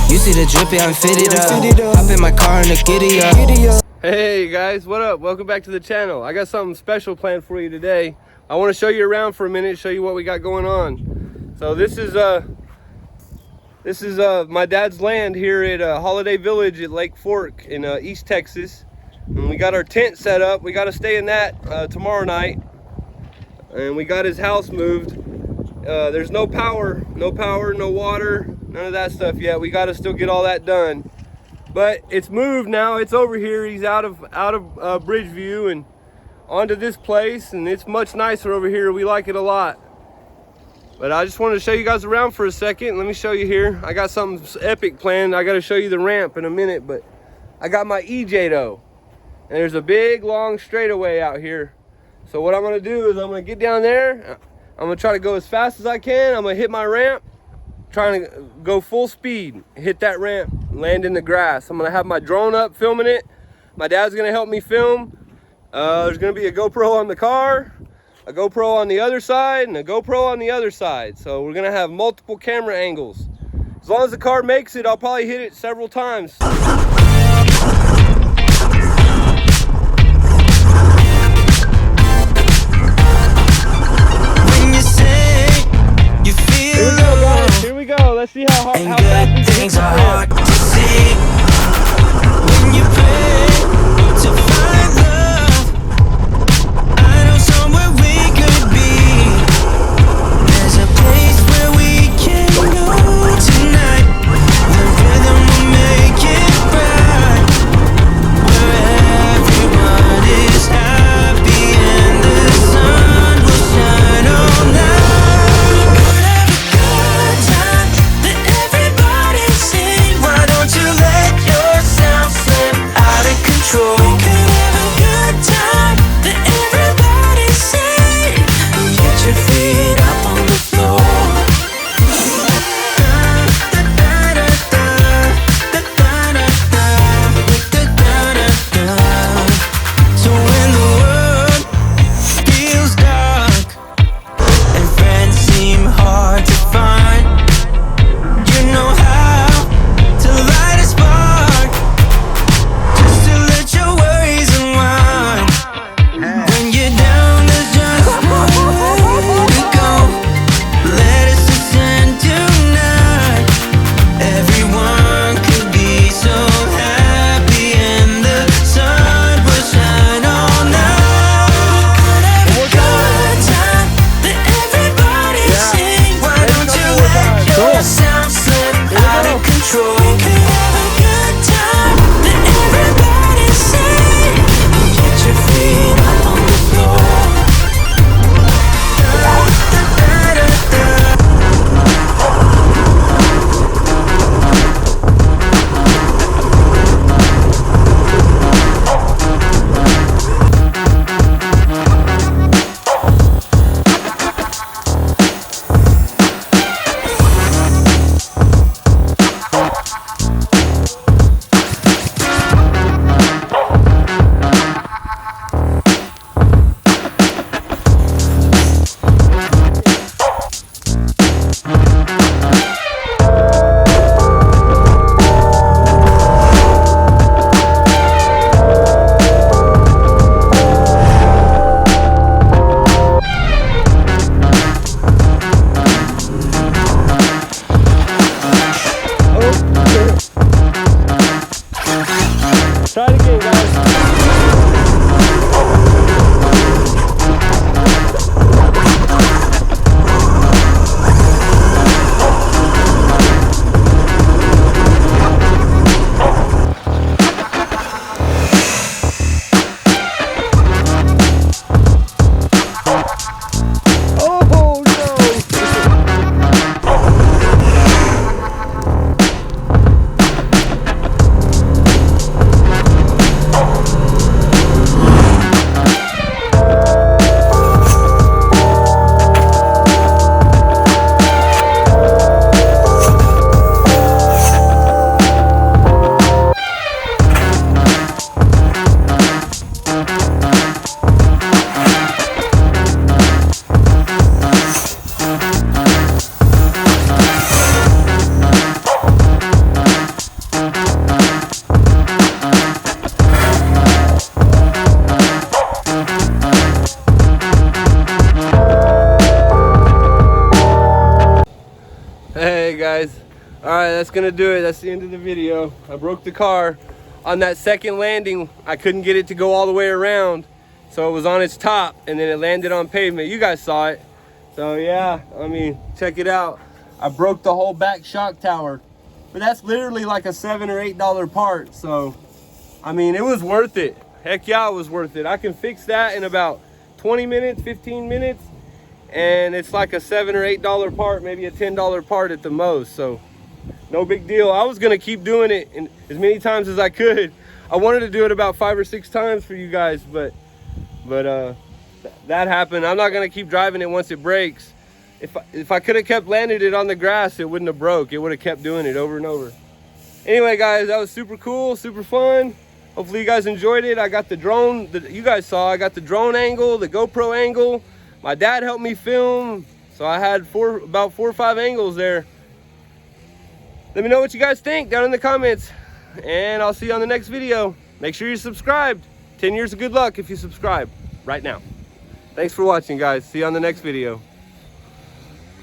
You see the drippy, I'm fitted up. Hop in my car and the giddy up. Hey guys, what up? Welcome back to the channel. I got something special planned for you today. I want to show you around for a minute, show you what we got going on. So this is my dad's land here at Holiday Village at Lake Fork in East Texas. And we got our tent set up. We got to stay in that tomorrow night. And we got his house moved. There's no power, no water, none of that stuff yet. We got to still get all that done. But it's moved now. It's over here. He's out of Bridgeview and onto this place, and it's much nicer over here. We like it a lot. But I just wanted to show you guys around for a second. Let me show you here. I got something epic planned. I got to show you the ramp in a minute, but I got my E-Jato, and there's a big long straightaway out here. So what I'm going to do is I'm going to get down there. I'm going to try to go as fast as I can. I'm going to hit my ramp, trying to go full speed, hit that ramp, land in the grass. I'm going to have my drone up filming it. My dad's going to help me film. There's going to be a GoPro on the car, a GoPro on the other side, and a GoPro on the other side. So we're going to have multiple camera angles. As long as the car makes it, I'll probably hit it several times. Here we go. Let's see how fast we can hit the ramp. When you pray to find love, I know somewhere we could be. There's a place where we can go tonight. The rhythm will make it right, where everyone is happy and the sun will shine all night. that's gonna do it. That's the end of the video. I broke the car. On that second landing, I couldn't get it to go all the way around, so it was on its top and then it landed on pavement. You guys saw it. So yeah, I mean, check it out. I broke the whole back shock tower, but that's literally like a $7 or $8 part. So I mean, it was worth it. Heck yeah, it was worth it. I can fix that in about 20 minutes, 15 minutes, and it's like a $7 or $8 part, maybe a $10 part at the most. So no big deal. I was gonna keep doing it as many times as I could. I wanted to do it about 5 or 6 times for you guys, but that happened. I'm not gonna keep driving it once it breaks. If I could have kept landing it on the grass, it wouldn't have broke. It would have kept doing it over and over. Anyway, guys, that was super cool, super fun. Hopefully you guys enjoyed it. I got the drone that you guys saw. I got the drone angle, the GoPro angle. My dad helped me film, so I had about 4 or 5 angles there. Let me know what you guys think down in the comments, and I'll see you on the next video. Make sure you're subscribed. 10 years of good luck if you subscribe right now. Thanks for watching, guys. See you on the next video.